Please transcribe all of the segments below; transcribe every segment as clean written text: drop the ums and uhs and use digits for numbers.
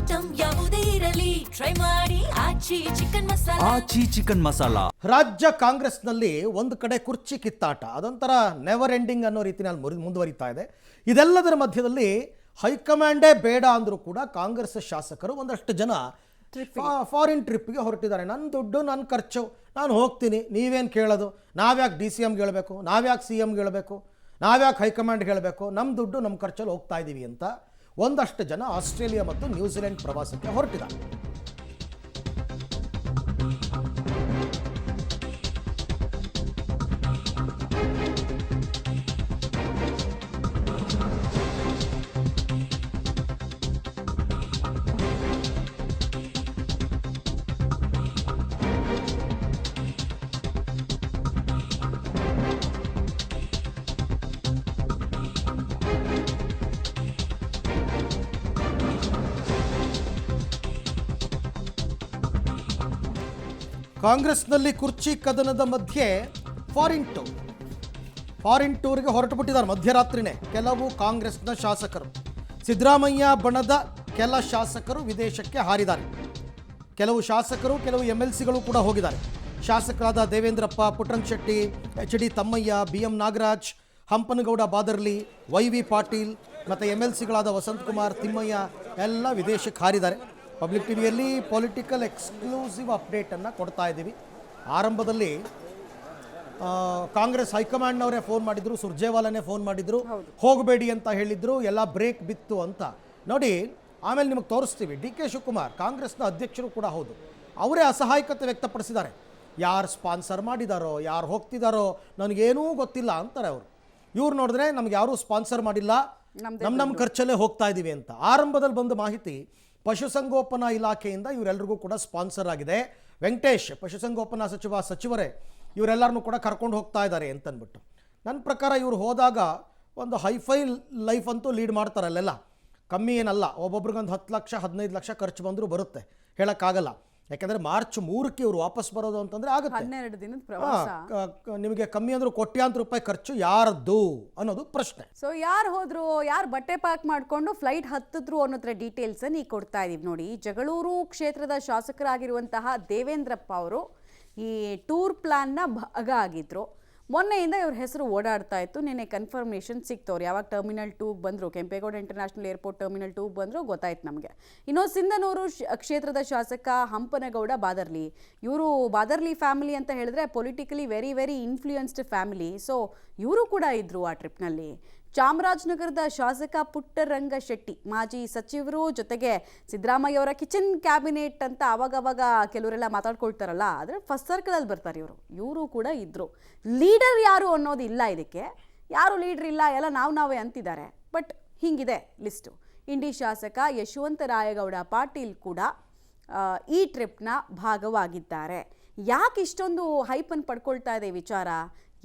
Item ಯಾವುದೇ ಇರಲಿ try ಮಾಡಿ ಆಚಿ ಚಿಕನ್ ಮಸಾಲಾ. ರಾಜ್ಯ ಕಾಂಗ್ರೆಸ್ನಲ್ಲಿ ಒಂದು ಕಡೆ ಕುರ್ಚಿ ಕಿತ್ತಾಟ, ಅದೊಂಥರ ನೆವರ್ ಎಂಡಿಂಗ್ ಅನ್ನೋ ರೀತಿಯಲ್ಲಿ ಮುಂದುವರಿತಾ ಇದೆ. ಇದೆಲ್ಲದರ ಮಧ್ಯದಲ್ಲಿ ಹೈಕಮಾಂಡೇ ಬೇಡ ಅಂದರೂ ಕೂಡ ಕಾಂಗ್ರೆಸ್ ಶಾಸಕರು ಒಂದಷ್ಟು ಜನ ಫಾರಿನ್ ಟ್ರಿಪ್ಗೆ ಹೊರಟಿದ್ದಾರೆ. ನನ್ನ ದುಡ್ಡು ನನ್ನ ಖರ್ಚು, ನಾನು ಹೋಗ್ತೀನಿ, ನೀವೇನು ಕೇಳೋದು, ನಾವ್ಯಾಕೆ DCMಗೆ ಹೇಳಬೇಕು, ನಾವ್ಯಾಕೆ CMಗೆ ಹೇಳಬೇಕು, ನಾವ್ಯಾಕೆ ಹೈಕಮಾಂಡ್ಗೆ ಹೇಳಬೇಕು, ನಮ್ಮ ದುಡ್ಡು ನಮ್ಮ ಖರ್ಚಲ್ಲಿ ಹೋಗ್ತಾ ಇದ್ದೀವಿ ಅಂತ ಒಂದಷ್ಟು ಜನ ಆಸ್ಟ್ರೇಲಿಯಾ ಮತ್ತು ನ್ಯೂಜಿಲೆಂಡ್ ಪ್ರವಾಸಕ್ಕೆ ಹೊರಟಿದ್ದಾರೆ. ಕಾಂಗ್ರೆಸ್ನಲ್ಲಿ ಕುರ್ಚಿ ಕದನದ ಮಧ್ಯೆ ಫಾರಿನ್ ಟೂರ್ಗೆ ಹೊರಟುಬಿಟ್ಟಿದ್ದಾರೆ ಮಧ್ಯರಾತ್ರಿನೇ ಕೆಲವು ಕಾಂಗ್ರೆಸ್ನ ಶಾಸಕರು. ಸಿದ್ದರಾಮಯ್ಯ ಬಣದ ಕೆಲ ಶಾಸಕರು ವಿದೇಶಕ್ಕೆ ಹಾರಿದ್ದಾರೆ. ಕೆಲವು ಶಾಸಕರು, ಕೆಲವು MLCಗಳು ಕೂಡ ಹೋಗಿದ್ದಾರೆ. ಶಾಸಕರಾದ ದೇವೇಂದ್ರಪ್ಪ, ಪುಟ್ಟರಂಗಶೆಟ್ಟಿ, HD ತಮ್ಮಯ್ಯ, BM ನಾಗರಾಜ್, ಹಂಪನಗೌಡ ಬಾದರ್ಲಿ, YV ಪಾಟೀಲ್ ಮತ್ತು MLCಗಳಾದ ವಸಂತಕುಮಾರ್, ತಿಮ್ಮಯ್ಯ ಎಲ್ಲ ವಿದೇಶಕ್ಕೆ ಹಾರಿದ್ದಾರೆ. ಪಬ್ಲಿಕ್ ಟಿವಿಯಲ್ಲಿ ಪೊಲಿಟಿಕಲ್ ಎಕ್ಸ್ಕ್ಲೂಸಿವ್ ಅಪ್ಡೇಟನ್ನು ಕೊಡ್ತಾ ಇದ್ದೀವಿ. ಆರಂಭದಲ್ಲಿ ಕಾಂಗ್ರೆಸ್ ಹೈಕಮಾಂಡ್ನವರೇ ಫೋನ್ ಮಾಡಿದ್ರು, ಸುರ್ಜೇವಾಲಾನೇ ಫೋನ್ ಮಾಡಿದ್ರು, ಹೋಗಬೇಡಿ ಅಂತ ಹೇಳಿದ್ರು, ಎಲ್ಲ ಬ್ರೇಕ್ ಬಿತ್ತು ಅಂತ ನೋಡಿ. ಆಮೇಲೆ ನಿಮಗೆ ತೋರಿಸ್ತೀವಿ. DK ಶಿವಕುಮಾರ್ ಕಾಂಗ್ರೆಸ್ನ ಅಧ್ಯಕ್ಷರು ಕೂಡ ಹೌದು, ಅವರೇ ಅಸಹಾಯಕತೆ ವ್ಯಕ್ತಪಡಿಸಿದ್ದಾರೆ. ಯಾರು ಸ್ಪಾನ್ಸರ್ ಮಾಡಿದಾರೋ, ಯಾರು ಹೋಗ್ತಿದ್ದಾರೋ ನನಗೇನೂ ಗೊತ್ತಿಲ್ಲ ಅಂತಾರೆ ಅವರು. ಇವ್ರು ನೋಡಿದ್ರೆ ನಮ್ಗೆ ಯಾರೂ ಸ್ಪಾನ್ಸರ್ ಮಾಡಿಲ್ಲ, ನಮ್ಮ ಖರ್ಚಲ್ಲೇ ಹೋಗ್ತಾ ಇದ್ದೀವಿ ಅಂತ. ಆರಂಭದಲ್ಲಿ ಬಂದ ಮಾಹಿತಿ ಪಶುಸಂಗೋಪನಾ ಇಲಾಖೆಯಿಂದ ಇವರೆಲ್ಲರಿಗೂ ಕೂಡ ಸ್ಪಾನ್ಸರ್ ಆಗಿದೆ. ವೆಂಕಟೇಶ್ ಪಶುಸಂಗೋಪನಾ ಸಚಿವರೇ ಇವರೆಲ್ಲರನ್ನೂ ಕೂಡ ಕರ್ಕೊಂಡು ಹೋಗ್ತಾ ಇದ್ದಾರೆ ಅಂತಂದ್ಬಿಟ್ಟು. ನನ್ನ ಪ್ರಕಾರ ಇವರು ಹೋದಾಗ ಒಂದು ಹೈಫೈ ಲೈಫ್ ಅಂತೂ ಲೀಡ್ ಮಾಡ್ತಾರೆ. ಅಲ್ಲೆಲ್ಲ ಕಮ್ಮಿ ಏನಲ್ಲ, ಒಬ್ಬೊಬ್ರಿಗೊಂದು 10 ಲಕ್ಷ 15 ಲಕ್ಷ ಖರ್ಚು ಬಂದರೂ ಬರುತ್ತೆ, ಹೇಳೋಕ್ಕಾಗಲ್ಲ. ಯಾಕೆಂದರೆ ಮಾರ್ಚ್ 3ಕ್ಕೆ ಇವರು ವಾಪಸ್ ಬರೋದು ಅಂತಂದರೆ ಆಗುತ್ತೆ. 12 ದಿನದ ಪ್ರವಾಸ. ನಿಮಗೆ ಕಮ್ಮಿ ಅಂದರೂ ಕೋಟ್ಯಾಂತರ ರೂಪಾಯಿ ಖರ್ಚು ಯಾರದ್ದು ಅನ್ನೋದು ಪ್ರಶ್ನೆ. ಸೊ ಯಾರು ಹೋದ್ರು, ಯಾರು ಬಟ್ಟೆ ಪ್ಯಾಕ್ ಮಾಡಿಕೊಂಡು ಫ್ಲೈಟ್ ಹತ್ತಿದ್ರು ಅನ್ನೋದ್ರ ಡೀಟೇಲ್ಸ್ ಈಗ ಕೊಡ್ತಾ ಇದೀವಿ ನೋಡಿ. ಜಗಳೂರು ಕ್ಷೇತ್ರದ ಶಾಸಕರಾಗಿರುವಂತಹ ದೇವೇಂದ್ರಪ್ಪ ಅವರು ಈ ಟೂರ್ ಪ್ಲಾನ್ನ ಭಾಗ ಆಗಿದ್ರು. ಮೊನ್ನೆಯಿಂದ ಇವ್ರ ಹೆಸರು ಓಡಾಡ್ತಾ ಇತ್ತು. ನಿನ್ನೆ ಕನ್ಫರ್ಮೇಷನ್ ಸಿಕ್ತವ್ರು ಯಾವಾಗ ಟರ್ಮಿನಲ್ 2ಗೆ ಬಂದರು, ಕೆಂಪೇಗೌಡ ಇಂಟರ್ನ್ಯಾಷನಲ್ ಏರ್ಪೋರ್ಟ್ ಟರ್ಮಿನಲ್ 2ಗೆ ಬಂದರು ಗೊತ್ತಾಯ್ತು ನಮಗೆ. ಇನ್ನು ಸಿಂಧನೂರು ಕ್ಷೇತ್ರದ ಶಾಸಕ ಹಂಪನಗೌಡ ಬಾದರ್ಲಿ, ಇವರು ಬಾದರ್ಲಿ ಫ್ಯಾಮಿಲಿ ಅಂತ ಹೇಳಿದ್ರೆ politically very very influenced family. So ಇವರು ಕೂಡ ಇದ್ದರು ಆ ಟ್ರಿಪ್ನಲ್ಲಿ. ಚಾಮರಾಜನಗರದ ಶಾಸಕ ಪುಟ್ಟರಂಗಶೆಟ್ಟಿ, ಮಾಜಿ ಸಚಿವರು, ಜೊತೆಗೆ ಸಿದ್ದರಾಮಯ್ಯ ಅವರ ಕಿಚನ್ ಕ್ಯಾಬಿನೆಟ್ ಅಂತ ಅವಾಗವಾಗ ಕೆಲವರೆಲ್ಲ ಮಾತಾಡ್ಕೊಳ್ತಾರಲ್ಲ, ಆದರೆ ಫಸ್ಟ್ ಸರ್ಕಲಲ್ಲಿ ಬರ್ತಾರೆ ಇವರು ಕೂಡ ಇದ್ದರು. ಲೀಡರ್ ಯಾರು ಅನ್ನೋದು ಇಲ್ಲ, ಇದಕ್ಕೆ ಯಾರು ಲೀಡರ್ ಇಲ್ಲ, ಎಲ್ಲ ನಾವೇ ಅಂತಿದ್ದಾರೆ. ಬಟ್ ಹಿಂಗಿದೆ ಲಿಸ್ಟು. ಇಂಡಿ ಶಾಸಕ ಯಶವಂತರಾಯಗೌಡ ಪಾಟೀಲ್ ಕೂಡ ಈ ಟ್ರಿಪ್ನ ಭಾಗವಾಗಿದ್ದಾರೆ. ಯಾಕೆ ಇಷ್ಟೊಂದು ಹೈಪನ್ನು ಪಡ್ಕೊಳ್ತಾ ಇದೆ ವಿಚಾರ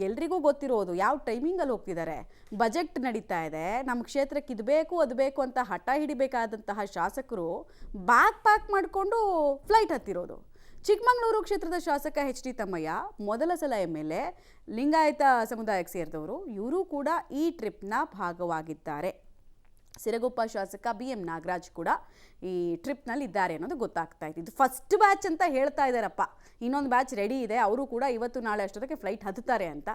ಎಲ್ರಿಗೂ ಗೊತ್ತಿರೋದು. ಯಾವ ಟೈಮಿಂಗಲ್ಲಿ ಹೋಗ್ತಿದ್ದಾರೆ, ಬಜೆಟ್ ನಡೀತಾ ಇದೆ, ನಮ್ಮ ಕ್ಷೇತ್ರಕ್ಕೆ ಇದು ಬೇಕು ಅದು ಬೇಕು ಅಂತ ಹಠ ಹಿಡಿಬೇಕಾದಂತಹ ಶಾಸಕರು ಬ್ಯಾಗ್ ಪ್ಯಾಕ್ ಮಾಡಿಕೊಂಡು ಫ್ಲೈಟ್ ಹತ್ತಿರೋದು. ಚಿಕ್ಕಮಗಳೂರು ಕ್ಷೇತ್ರದ ಶಾಸಕ HD ತಮ್ಮಯ್ಯ ಮೊದಲ ಸಲ MLA, ಲಿಂಗಾಯತ ಸಮುದಾಯಕ್ಕೆ ಸೇರಿದವರು, ಇವರು ಕೂಡ ಈ ಟ್ರಿಪ್ನ ಭಾಗವಾಗಿದ್ದಾರೆ. ಸಿರಗುಪ್ಪ ಶಾಸಕ BM ನಾಗರಾಜ್ ಕೂಡ ಈ ಟ್ರಿಪ್ನಲ್ಲಿ ಇದ್ದಾರೆ ಅನ್ನೋದು ಗೊತ್ತಾಗ್ತಾ ಇದೆ. ಇದು ಫಸ್ಟ್ ಬ್ಯಾಚ್ ಅಂತ ಹೇಳ್ತಾ ಇದ್ದಾರಪ್ಪ, ಇನ್ನೊಂದು ಬ್ಯಾಚ್ ರೆಡಿ ಇದೆ, ಅವರು ಕೂಡ ಇವತ್ತು ನಾಳೆ ಅಷ್ಟೊತ್ತಿಗೆ ಫ್ಲೈಟ್ ಹತ್ತುತ್ತಾರೆ ಅಂತ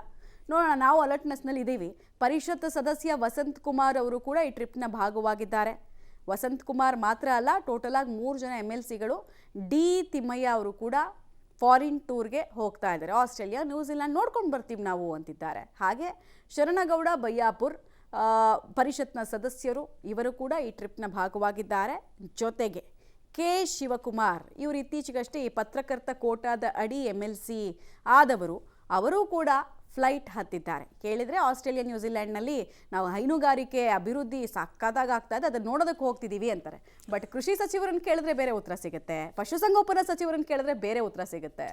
ನೋಡೋಣ. ನಾವು ಅಲರ್ಟ್ನೆಸ್ನಲ್ಲಿ ಇದ್ದೀವಿ. ಪರಿಷತ್ ಸದಸ್ಯ ವಸಂತ್ ಕುಮಾರ್ ಅವರು ಕೂಡ ಈ ಟ್ರಿಪ್ನ ಭಾಗವಾಗಿದ್ದಾರೆ. ವಸಂತ್ ಕುಮಾರ್ ಮಾತ್ರ ಅಲ್ಲ, ಟೋಟಲಾಗಿ 3 ಜನ MLCಗಳು, D ತಿಮ್ಮಯ್ಯ ಅವರು ಕೂಡ ಫಾರಿನ್ ಟೂರ್ಗೆ ಹೋಗ್ತಾ ಇದ್ದಾರೆ. ಆಸ್ಟ್ರೇಲಿಯಾ, ನ್ಯೂಜಿಲೆಂಡ್ ನೋಡ್ಕೊಂಡು ಬರ್ತೀವಿ ನಾವು ಅಂತಿದ್ದಾರೆ. ಹಾಗೆ ಶರಣಗೌಡ ಬಯ್ಯಾಪುರ್ ಪರಿಷತ್ನ ಸದಸ್ಯರು, ಇವರು ಕೂಡ ಈ ಟ್ರಿಪ್ನ ಭಾಗವಾಗಿದ್ದಾರೆ. ಜೊತೆಗೆ K ಶಿವಕುಮಾರ್, ಇವರು ಇತ್ತೀಚೆಗಷ್ಟೇ ಈ ಪತ್ರಕರ್ತ ಕೋಟಾದ ಅಡಿ MLC ಆದವರು, ಅವರು ಕೂಡ ಫ್ಲೈಟ್ ಹತ್ತಿದ್ದಾರೆ. ಕೇಳಿದರೆ ಆಸ್ಟ್ರೇಲಿಯಾ ನ್ಯೂಜಿಲೆಂಡ್ನಲ್ಲಿ ನಾವು ಹೈನುಗಾರಿಕೆ ಅಭಿವೃದ್ಧಿ ಸಕ್ಕತ್ತಾಗಿ ಆಗ್ತಾ ಇದೆ, ಅದನ್ನು ನೋಡೋದಕ್ಕೆ ಹೋಗ್ತಿದ್ದೀವಿ ಅಂತಾರೆ. ಬಟ್ ಕೃಷಿ ಸಚಿವರನ್ನು ಕೇಳಿದ್ರೆ ಬೇರೆ ಉತ್ತರ ಸಿಗುತ್ತೆ, ಪಶುಸಂಗೋಪನಾ ಸಚಿವರನ್ನು ಕೇಳಿದ್ರೆ ಬೇರೆ ಉತ್ತರ ಸಿಗುತ್ತೆ.